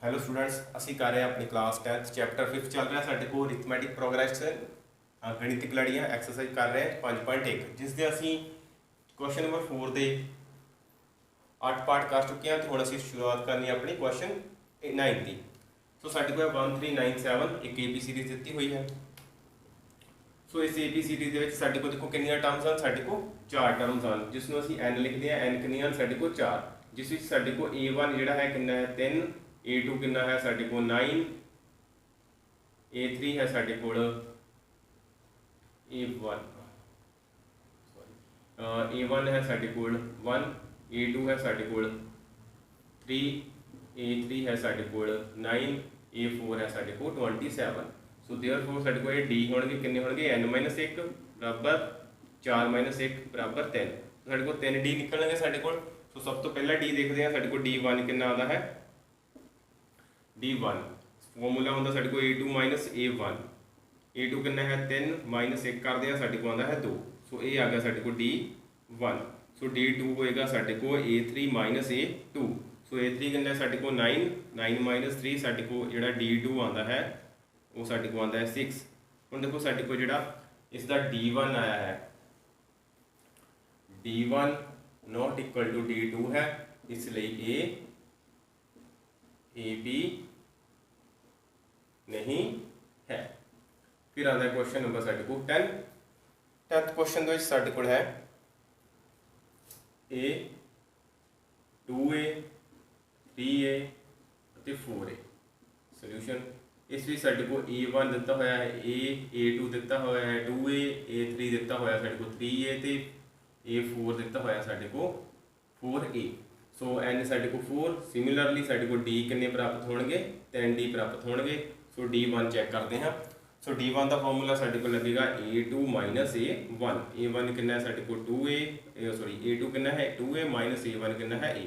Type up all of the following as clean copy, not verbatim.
Hello students, ਅਸੀਂ ਕਰ ਰਹੇ ਹਾਂ ਆਪਣੀ ਕਲਾਸ 10th ਚੈਪਟਰ 5 ਚੱਲ ਰਿਹਾ ਸਾਡੇ ਕੋਲ ਅਰਿਥਮੈਟਿਕ ਪ੍ਰੋਗਰੈਸ਼ਨ ਗਣਿਤਿਕ ਲੜੀਆਂ ਐਕਸਰਸਾਈਜ਼ ਕਰ ਰਹੇ ਹਾਂ 5.1 ਜਿਸ ਦੇ ਅਸੀਂ ਕੁਐਸਚਨ ਨੰਬਰ 4 ਦੇ 8 ਪਾਰਟ ਕਰ ਚੁੱਕੇ ਹਾਂ ਤੇ ਹੁਣ ਅਸੀਂ ਸ਼ੁਰੂਆਤ ਕਰਨੀ ਹੈ ਆਪਣੀ ਕੁਐਸਚਨ 9 ਦੀ। ਸੋ ਸਾਡੇ ਕੋਲ 1397 ਇੱਕ ਏਪੀ ਸੀਰੀਜ਼ ਦਿੱਤੀ ਹੋਈ ਹੈ। ਸੋ ਇਸ ਏਪੀ ਸੀਰੀਜ਼ ਦੇ ਵਿੱਚ ਸਾਡੇ ਕੋਲ ਦੇਖੋ ਕਿੰਨੀਆਂ ਟਰਮਸ ਹਨ, ਸਾਡੇ ਕੋਲ 4 ਟਰਮਸ ਹਨ ਜਿਸ ਨੂੰ ਅਸੀਂ n ਲਿਖਦੇ ਹਾਂ। n ਕਿੰਨੀਆਂ ਹਨ ਸਾਡੇ ਕੋਲ 4, ਜਿਸ ਵਿੱਚ ਸਾਡੇ ਕੋਲ a1 ਜਿਹੜਾ ਹੈ ਕਿੰਨਾ ਹੈ 3, a2 ਕਿੰਨਾ ਹੈ ਸਾਡੇ ਕੋਲ 9, a3 है ਸਾਡੇ ਕੋਲ a1 है ਸਾਡੇ ਕੋਲ 1, a2 है ਸਾਡੇ ਕੋਲ 3, a3 है ਸਾਡੇ ਕੋਲ 9, a4 है ਸਾਡੇ ਕੋਲ 27। ਸੋ देयरफॉर ਸਾਡੇ ਕੋਲ ਇਹ d ਹੋਣਗੇ ਕਿੰਨੇ ਹੋਣਗੇ n 1 ਬਰਾਬਰ 4 1 ਬਰਾਬਰ 3। ਸਾਡੇ ਕੋਲ 3d ਨਿਕਲਣਗੇ ਸਾਡੇ ਕੋਲ। ਸੋ ਸਭ ਤੋਂ ਪਹਿਲਾਂ d ਦੇਖਦੇ ਹਾਂ। ਸਾਡੇ ਕੋਲ d1 ਕਿੰਨਾ ਆਉਂਦਾ ਹੈ, d1 ਫਾਰਮੂਲਾ ਹੁੰਦਾ ਸਾਡੇ ਕੋਲ a2 a1, a2 ਕਿੰਨਾ ਹੈ 3 1 ਕਰਦੇ ਆ ਸਾਡੇ ਕੋਲ ਆਉਂਦਾ ਹੈ 2। ਸੋ ਇਹ ਆ ਗਿਆ ਸਾਡੇ ਕੋਲ d1। ਸੋ d2 ਹੋਏਗਾ ਸਾਡੇ ਕੋਲ a3 a2। ਸੋ a3 ਕਿੰਨਾ ਸਾਡੇ ਕੋਲ 9 3 ਸਾਡੇ ਕੋਲ ਜਿਹੜਾ d2 ਆਉਂਦਾ ਹੈ ਉਹ ਸਾਡੇ ਕੋਲ ਆਉਂਦਾ ਹੈ 6। ਹੁਣ ਦੇਖੋ ਸਾਡੇ ਕੋਲ ਜਿਹੜਾ ਇਸ ਦਾ d1 ਆਇਆ ਹੈ, d1 not equal to d2 ਹੈ, ਇਸ ਲਈ AB नहीं है। फिर आता है क्वेश्चन नंबर साढ़े को 10th क्वेश्चन ਦੇ ਵਿੱਚ ਸਾਡੇ ਕੋਲ ਹੈ a 2a 3a ਅਤੇ 4a ਸੋਲੂਸ਼ਨ। ਇਸ ਵਿੱਚ ਸਾਡੇ ਕੋਲ a1 ਦਿੱਤਾ ਹੋਇਆ ਹੈ, a2 ਦਿੱਤਾ ਹੋਇਆ ਹੈ 2a, a3 ਦਿੱਤਾ ਹੋਇਆ ਸਾਡੇ ਕੋਲ 3a ਤੇ a4 ਦਿੱਤਾ ਹੋਇਆ ਸਾਡੇ ਕੋਲ 4a। ਸੋ n ਸਾਡੇ ਕੋਲ 4, ਸਿਮਿਲਰਲੀ ਸਾਡੇ ਕੋਲ d ਕਿੰਨੇ ਪ੍ਰਾਪਤ ਹੋਣਗੇ 3d ਪ੍ਰਾਪਤ ਹੋਣਗੇ। ਸੋ d1 ਚੈੱਕ ਕਰਦੇ ਹਾਂ। ਸੋ d1 ਦਾ ਫਾਰਮੂਲਾ ਸਾਡੇ ਕੋਲ ਲੱਗੇਗਾ a2 a1, a1 ਕਿੰਨਾ ਹੈ ਸਾਡੇ ਕੋਲ 2a, a2 ਕਿੰਨਾ ਹੈ 2a a1 ਕਿੰਨਾ ਹੈ a।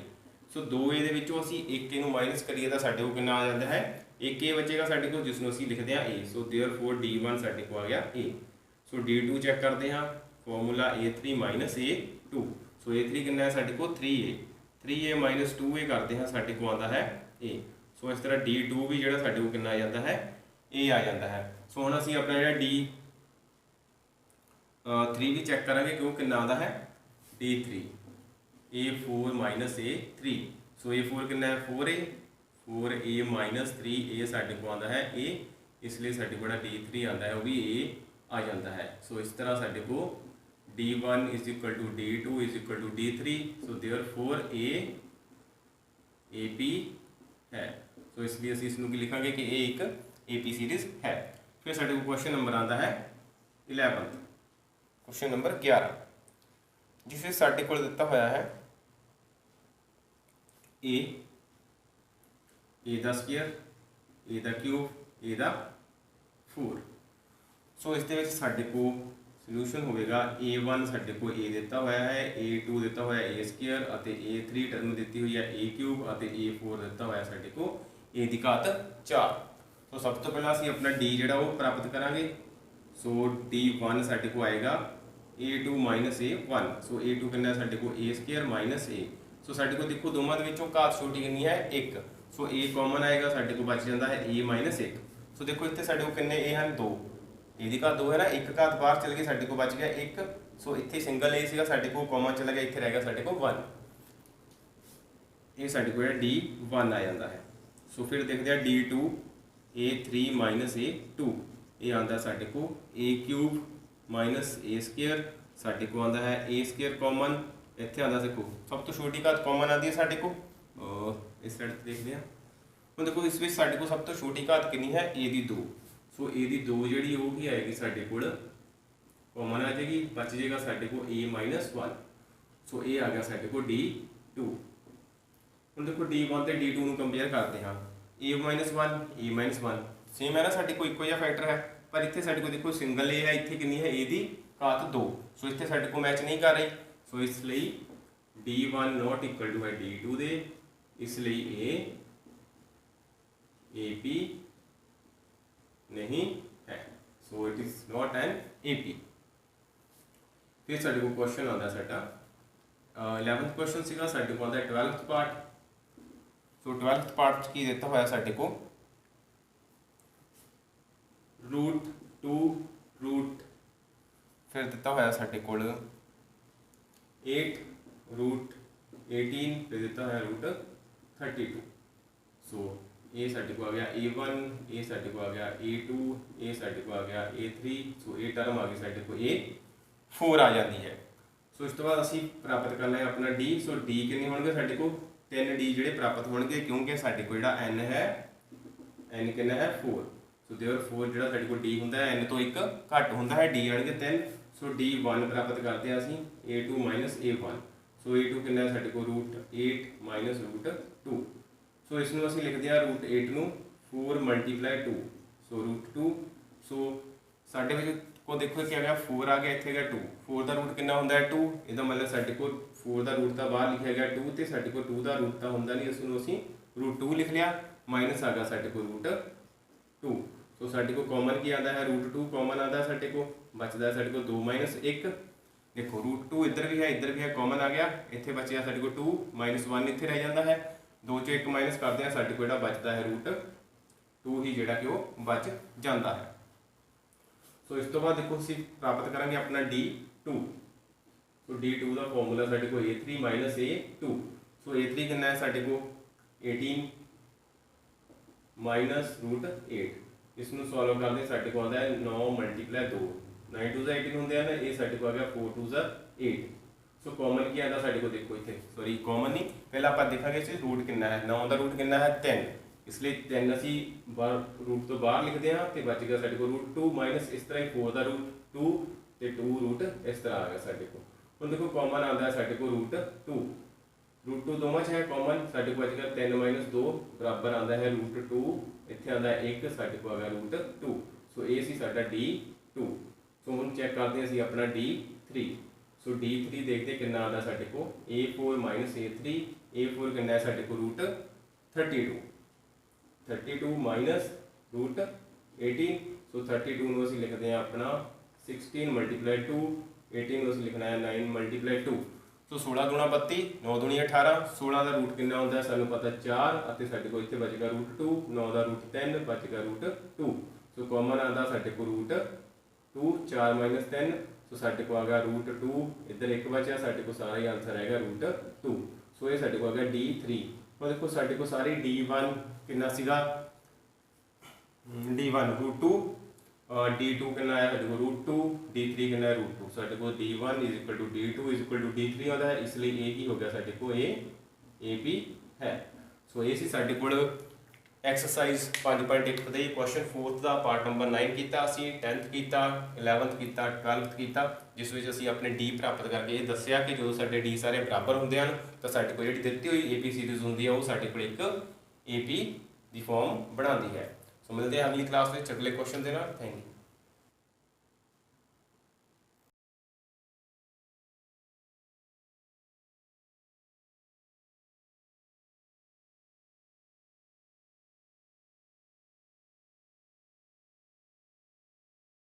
ਸੋ 2a ਦੇ ਵਿੱਚੋਂ ਅਸੀਂ 1a ਨੂੰ ਮਾਈਨਸ ਕਰੀਏ ਤਾਂ ਸਾਡੇ ਕੋਲ ਕਿੰਨਾ ਆ ਜਾਂਦਾ ਹੈ 1a ਬਚੇਗਾ ਸਾਡੇ ਕੋਲ, ਜਿਸ ਨੂੰ ਅਸੀਂ ਲਿਖਦੇ ਹਾਂ a। ਸੋ देयरफॉर d1 ਸਾਡੇ ਕੋਲ ਆ ਗਿਆ a। ਸੋ d2 ਚੈੱਕ ਕਰਦੇ ਹਾਂ। Formula a3 a2। ਸੋ a3 ਕਿੰਨਾ ਹੈ ਸਾਡੇ ਕੋਲ 3a 2a ਕਰਦੇ ਹਾਂ ਸਾਡੇ ਕੋਲ ਆਉਂਦਾ ਹੈ a। ਸੋ ਇਸ ਤਰ੍ਹਾਂ d2 ਵੀ ਜਿਹੜਾ ਸਾਡੇ ਕੋਲ ਕਿੰਨਾ ਆ ਜਾਂਦਾ ਹੈ a ਆ ਜਾਂਦਾ ਹੈ। ਸੋ ਹੁਣ ਅਸੀਂ ਆਪਣਾ ਜਿਹੜਾ d3 ਵੀ ਚੈੱਕ ਕਰਾਂਗੇ ਕਿ ਉਹ ਕਿੰਨਾ ਆਉਂਦਾ ਹੈ d3 a4 a3। ਸੋ a4 ਕਿੰਨਾ ਹੈ 4a 3a ਸਾਡੇ ਕੋਲ ਆਉਂਦਾ ਹੈ a, ਇਸ ਲਈ ਸਾਡੇ ਕੋਲ d3 ਆਉਂਦਾ ਹੈ ਉਹ ਵੀ a ਆ ਜਾਂਦਾ ਹੈ। ਸੋ ਇਸ ਤਰ੍ਹਾਂ ਸਾਡੇ ਕੋਲ d1 is equal to d2 is equal to d3। so therefore AP है। सो इसलिए ਅਸੀਂ ਇਸ ਨੂੰ ਕੀ ਲਿਖਾਂਗੇ ਕਿ ਇਹ ਇੱਕ AP ਸੀਰੀਜ਼ ਹੈ। ਫਿਰ ਸਾਡੇ ਕੋਲ ਕੁਐਸਚਨ ਨੰਬਰ ਆਉਂਦਾ ਹੈ 11th, ਕੁਐਸਚਨ ਨੰਬਰ 11 ਜਿਸ ਵਿੱਚ ਸਾਡੇ ਕੋਲ ਦਿੱਤਾ ਹੋਇਆ ਹੈ a the square, a the cube, a ਦਾ 4। ਸੋ ਇਸ ਦੇ ਵਿੱਚ ਸਾਡੇ ਕੋਲ ਸੋਲੂਸ਼ਨ ਹੋਵੇਗਾ a1 ਸਾਡੇ ਕੋਲ a ਦਿੱਤਾ ਹੋਇਆ ਹੈ, a2 ਦਿੱਤਾ ਹੋਇਆ a ਸਕੁਅਰ ਅਤੇ a3 ਟਰਮ ਦਿੱਤੀ ਹੋਈ ਹੈ a ਕਿਊਬ ਅਤੇ a4 ਦਿੱਤਾ ਹੋਇਆ ਸਾਡੇ ਕੋਲ a ਦੀ ਘਾਤ 4। ਸੋ ਸਭ ਤੋਂ ਪਹਿਲਾਂ ਅਸੀਂ ਆਪਣਾ d ਜਿਹੜਾ ਉਹ ਪ੍ਰਾਪਤ ਕਰਾਂਗੇ। ਸੋ d1 ਸਾਡੇ ਕੋਲ ਆਏਗਾ a2 a1। ਸੋ a2 ਕਿੰਨਾ ਸਾਡੇ ਕੋਲ a ਸਕੁਅਰ a। ਸੋ ਸਾਡੇ ਕੋਲ ਦੇਖੋ ਦੋਵਾਂ ਦੇ ਵਿੱਚੋਂ ਘਾਤ ਛੋਟੀ ਕਿੰਨੀ ਹੈ 1। ਸੋ a ਕਾਮਨ ਆਏਗਾ, ਸਾਡੇ ਕੋਲ ਬਚ ਜਾਂਦਾ ਹੈ a 1। ਸੋ ਦੇਖੋ ਇੱਥੇ ਸਾਡੇ ਕੋਲ ਕਿੰਨੇ a ਹਨ 2, a ਦੀ ਘਾਤ 2 ਹੈ ਨਾ, ਇੱਕ ਘਾਤ ਬਾਹਰ ਚਲ ਗਈ ਸਾਡੇ ਕੋਲ ਬਚ ਗਿਆ 1। ਸੋ ਇੱਥੇ ਸਿੰਗਲ a ਸੀਗਾ ਸਾਡੇ ਕੋਲ ਕਾਮਨ ਚਲਾ ਗਿਆ, ਇੱਥੇ ਰਹਿ ਗਿਆ ਸਾਡੇ ਕੋਲ 1। ਇਹ ਸਾਡੇ ਕੋਲ d1 ਆ ਜਾਂਦਾ ਹੈ। ਸੋ ਫਿਰ ਦੇਖਦੇ ਹਾਂ d2 a3 a2। ਇਹ ਆਉਂਦਾ ਸਾਡੇ ਕੋਲ a ਕਿਊਬ a ਸਕੁਅਰ, ਸਾਡੇ ਕੋਲ ਆਉਂਦਾ ਹੈ a ਸਕੁਅਰ ਕਾਮਨ, ਇੱਥੇ ਆਉਂਦਾ ਦੇਖੋ ਸਭ ਤੋਂ ਛੋਟੀ ਘਾਤ ਕਾਮਨ ਆਉਂਦੀ ਹੈ ਸਾਡੇ ਕੋਲ। ਇਸ ਸਾਈਡ ਤੇ ਦੇਖਦੇ ਹਾਂ। ਹੁਣ ਦੇਖੋ ਇਸ ਵਿੱਚ ਸਾਡੇ ਕੋਲ ਸਭ ਤੋਂ ਛੋਟੀ ਘਾਤ ਕਿੰਨੀ ਹੈ a ਦੀ 2। ਸੋ a ਦੀ 2 ਜਿਹੜੀ ਉਹ ਕੀ ਆਏਗੀ ਸਾਡੇ ਕੋਲ ਕਾਮਨ ਆ ਜਾਏਗੀ, ਬਚ ਜਾਏਗਾ ਸਾਡੇ ਕੋਲ a 1। ਸੋ ਇਹ ਆ ਗਿਆ ਸਾਡੇ ਕੋਲ d2। ਹੁਣ ਦੇਖੋ d1 ਤੇ d2 ਨੂੰ ਕੰਪੇਅਰ ਕਰਦੇ ਹਾਂ। a 1 ਸੇਮ ਹੈ ਨਾ, ਸਾਡੇ ਕੋਲ ਇੱਕੋ ਜਿਹਾ ਫੈਕਟਰ ਹੈ, ਪਰ ਇੱਥੇ ਸਾਡੇ ਕੋਲ ਦੇਖੋ ਸਿੰਗਲ a ਹੈ, ਇੱਥੇ ਕਿੰਨੀ ਹੈ a ਦੀ ਘਾਤ 2। ਸੋ ਇੱਥੇ ਸਾਡੇ ਕੋਲ ਮੈਚ ਨਹੀਂ ਕਰ ਰਹੀ। ਸੋ ਇਸ ਲਈ d1 not equal to ਹੈ d2 ਦੇ, ਇਸ ਲਈ AP नहीं है। So it is not an AP। फिर साढ़े को क्वेश्चन आता है साडा 11th क्वेश्चन सीगा साडे को आता है 12th पार्ट। ਸੋ 12th ਪਾਰਟ 'ਚ ਕੀ ਦਿੱਤਾ ਹੋਇਆ ਸਾਡੇ ਕੋਲ √2 ਰੂਟ ਫਿਰ ਦਿੱਤਾ ਹੋਇਆ ਸਾਡੇ ਕੋਲ 8 √18 ਫਿਰ ਦਿੱਤਾ ਹੋਇਆ √32। ਸੋ ਇਹ ਸਾਡੇ ਕੋਲ ਆ ਗਿਆ A1, ਇਹ ਸਾਡੇ ਕੋਲ ਆ ਗਿਆ A2, ਇਹ ਸਾਡੇ ਕੋਲ ਆ ਗਿਆ A3। ਸੋ ਇਹ ਟਰਮ ਆ ਗਈ ਸਾਡੇ ਕੋਲ A4 ਆ ਜਾਂਦੀ ਹੈ। ਸੋ ਇਸ ਤੋਂ ਬਾਅਦ ਅਸੀਂ ਪ੍ਰਾਪਤ ਕਰਨਾ ਹੈ ਆਪਣਾ D। ਸੋ D ਕਿੰਨੇ ਹੋਣਗੇ ਸਾਡੇ ਕੋਲ 3D ਜਿਹੜੇ ਪ੍ਰਾਪਤ ਹੋਣਗੇ, ਕਿਉਂਕਿ ਸਾਡੇ ਕੋਲ ਜਿਹੜਾ N ਹੈ, N ਕਿੰਨਾ ਹੈ 4। ਸੋ देयरफॉर ਜਿਹੜਾ ਸਾਡੇ ਕੋਲ D ਹੁੰਦਾ ਹੈ N ਤੋਂ 1 ਘੱਟ ਹੁੰਦਾ ਹੈ, D ਆਣਗੇ 3। ਸੋ D1 ਪ੍ਰਾਪਤ ਕਰਦੇ ਹਾਂ ਅਸੀਂ A2 A1। ਸੋ A2 ਕਿੰਨਾ ਹੈ ਸਾਡੇ ਕੋਲ √8 √2। ਸੋ ਇਸ ਨੂੰ ਅਸੀਂ ਲਿਖਦੇ ਹਾਂ √8 ਨੂੰ 4 × 2। ਸੋ √2। ਸੋ ਸਾਡੇ ਵਿੱਚ ਕੋ ਦੇਖੋ ਕਿ ਆ ਗਿਆ 4 ਆ ਗਿਆ, ਇੱਥੇ ਗਿਆ 2। 4 ਦਾ ਰੂਟ ਕਿੰਨਾ ਹੁੰਦਾ ਹੈ 2। ਇਹਦਾ ਮਤਲਬ ਸਾਡੇ ਕੋਲ 4 ਦਾ ਰੂਟ ਤਾਂ ਬਾਹਰ ਲਿਖਿਆ ਗਿਆ 2 ਤੇ ਸਾਡੇ ਕੋਲ 2 ਦਾ ਰੂਟ ਤਾਂ ਹੁੰਦਾ ਨਹੀਂ, ਇਸ ਨੂੰ ਅਸੀਂ √2 ਲਿਖ ਲਿਆ। ਮਾਈਨਸ ਆ ਗਿਆ ਸਾਡੇ ਕੋਲ √2। ਸੋ ਸਾਡੇ ਕੋਲ ਕਾਮਨ ਕੀ ਆਉਂਦਾ ਹੈ √2 ਕਾਮਨ ਆਉਂਦਾ ਸਾਡੇ ਕੋਲ, ਬਚਦਾ ਸਾਡੇ ਕੋਲ 2 - 1। ਦੇਖੋ √2 ਇੱਧਰ ਵੀ ਹੈ ਕਾਮਨ ਆ ਗਿਆ, ਇੱਥੇ ਬਚਿਆ ਸਾਡੇ ਕੋਲ 2 -1 ਇੱਥੇ ਰਹਿ ਜਾਂਦਾ ਹੈ। 2 ਚੋਂ 1 ਮਾਈਨਸ ਕਰਦੇ ਹਾਂ, ਸਾਡੇ ਕੋਲ ਜਿਹੜਾ ਬਚਦਾ ਹੈ √2 ਹੀ ਜਿਹੜਾ ਕਿ ਉਹ ਬਚ ਜਾਂਦਾ ਹੈ। ਸੋ ਇਸ ਤੋਂ ਬਾਅਦ ਦੇਖੋ ਅਸੀਂ ਪ੍ਰਾਪਤ ਕਰਾਂਗੇ ਆਪਣਾ D2। ਸੋ D2 ਦਾ ਫਾਰਮੂਲਾ ਸਾਡੇ ਕੋਲ A3 - A2। ਸੋ A3 ਕਿੰਨਾ ਹੈ ਸਾਡੇ ਕੋਲ 18 -√8। ਇਸ ਨੂੰ ਸੋਲਵ ਕਰਦੇ ਸਾਡੇ ਕੋਲ ਆਉਂਦਾ ਹੈ 9 × 2। 9 2 18 ਹੁੰਦੇ ਆ ਨਾ, ਇਹ ਸਾਡੇ ਕੋਲ ਆ ਗਿਆ 4 2 8। ਸੋ ਕਾਮਨ ਕੀ ਆਉਂਦਾ ਸਾਡੇ ਕੋਲ, ਦੇਖੋ ਇੱਥੇ ਸੌਰੀ ਕਾਮਨ ਨਹੀਂ, ਪਹਿਲਾਂ ਆਪਾਂ ਦੇਖਾਂਗੇ ਇਸ ਰੂਟ ਕਿੰਨਾ ਹੈ। 9 ਦਾ ਰੂਟ ਕਿੰਨਾ ਹੈ 3, ਇਸ ਲਈ 3 ਅਸੀਂ ਰੂਟ ਤੋਂ ਬਾਹਰ ਲਿਖਦੇ ਹਾਂ ਤੇ ਬਚ ਗਿਆ ਸਾਡੇ ਕੋਲ √2 ਮਾਈਨਸ ਇਸ ਤਰ੍ਹਾਂ ਹੀ 4 ਦਾ ਰੂਟ 2 ਤੇ 2 ਰੂਟ ਇਸ ਤਰ੍ਹਾਂ ਆ ਗਿਆ ਸਾਡੇ ਕੋਲ। ਹੁਣ ਦੇਖੋ ਕਾਮਨ ਆਉਂਦਾ ਹੈ ਸਾਡੇ ਕੋਲ √2। √2 ਦੋਵਾਂ 'ਚ ਹੈ ਕਾਮਨ, ਸਾਡੇ ਕੋਲ ਬਚ ਗਿਆ 3 - 2 ਬਰਾਬਰ ਆਉਂਦਾ ਹੈ √2। ਇੱਥੇ ਆਉਂਦਾ ਹੈ 1, ਸਾਡੇ ਕੋਲ ਆ ਗਿਆ √2। ਸੋ ਇਹ ਸੀ ਸਾਡਾ D2। ਸੋ ਹੁਣ ਚੈੱਕ ਕਰਦੇ ਅਸੀਂ ਆਪਣਾ D3। ਸੋ D3 ਦੇਖਦੇ ਕਿੰਨਾ ਆਉਂਦਾ ਸਾਡੇ ਕੋਲ A4 - A3। A4 ਕਿੰਨਾ ਹੈ ਸਾਡੇ ਕੋਲ √32। 32 ਮਾਈਨਸ √18। ਸੋ 32 ਨੂੰ ਅਸੀਂ ਲਿਖਦੇ ਹਾਂ ਆਪਣਾ 16 × 2। 18 ਨੂੰ ਅਸੀਂ ਲਿਖਣਾ ਹੈ 9 × 2। ਸੋ 16 × 32 9 × 18। 16 ਦਾ ਰੂਟ ਕਿੰਨਾ ਹੁੰਦਾ ਸਾਨੂੰ ਪਤਾ 4, ਅਤੇ ਸਾਡੇ ਕੋਲ ਇੱਥੇ ਬਚੇਗਾ √2। 9 ਦਾ ਰੂਟ 3 ਬਚੇਗਾ √2। ਸੋ ਕਾਮਨ ਆਉਂਦਾ ਸਾਡੇ ਕੋਲ √2। 4 - 3। ਸੋ ਸਾਡੇ ਕੋਲ ਆ ਗਿਆ √2। ਇੱਧਰ 1 ਬਚਿਆ, ਸਾਡੇ ਕੋਲ ਸਾਰਾ ਹੀ ਆਨਸਰ ਆਏਗਾ √2। ਸੋ ਇਹ ਸਾਡੇ ਕੋਲ ਆ ਗਿਆ D3। ਹੁਣ ਦੇਖੋ ਸਾਡੇ ਕੋਲ ਸਾਰੀ D1 ਕਿੰਨਾ ਸੀਗਾ D1 √2, D2 ਕਿੰਨਾ ਆਇਆ ਸਾਡੇ ਕੋਲ √2, D3 ਕਿੰਨਾ ਹੈ √2। ਸਾਡੇ ਕੋਲ D1 = D2 = D3 ਆਉਂਦਾ ਹੈ, ਇਸ ਲਈ ਇਹ ਕੀ ਹੋ ਗਿਆ ਸਾਡੇ ਕੋਲ AB ਹੈ। ਸੋ ਇਹ ਸੀ ਸਾਡੇ ਕੋਲ ਐਕਸਰਸਾਈਜ਼ 5.1 ਦੇ ਕੁਐਸਚਨ 4th ਦਾ ਪਾਰਟ ਨੰਬਰ 9 ਕੀਤਾ ਅਸੀਂ, 10th ਕੀਤਾ, 11th ਕੀਤਾ, 12th ਕੀਤਾ, ਜਿਸ ਵਿੱਚ ਅਸੀਂ ਆਪਣੇ D ਪ੍ਰਾਪਤ ਕਰਕੇ ਇਹ ਦੱਸਿਆ ਕਿ ਜਦੋਂ ਸਾਡੇ D ਸਾਰੇ ਬਰਾਬਰ ਹੁੰਦੇ ਹਨ ਤਾਂ ਸਾਡੇ ਕੋਲ ਜਿਹੜੀ ਦਿੱਤੀ ਹੋਈ AP ਸੀਰੀਜ਼ ਹੁੰਦੀ ਹੈ ਉਹ ਸਾਡੇ ਕੋਲ ਇੱਕ AP ਦੀ ਫਾਰਮ ਬਣਾਉਂਦੀ ਹੈ। ਸੋ ਮਿਲਦੇ ਹਾਂ ਅਗਲੀ ਕਲਾਸ ਵਿੱਚ ਅਗਲੇ ਕੁਐਸਚਨ ਦੇ ਨਾਲ। Thank you.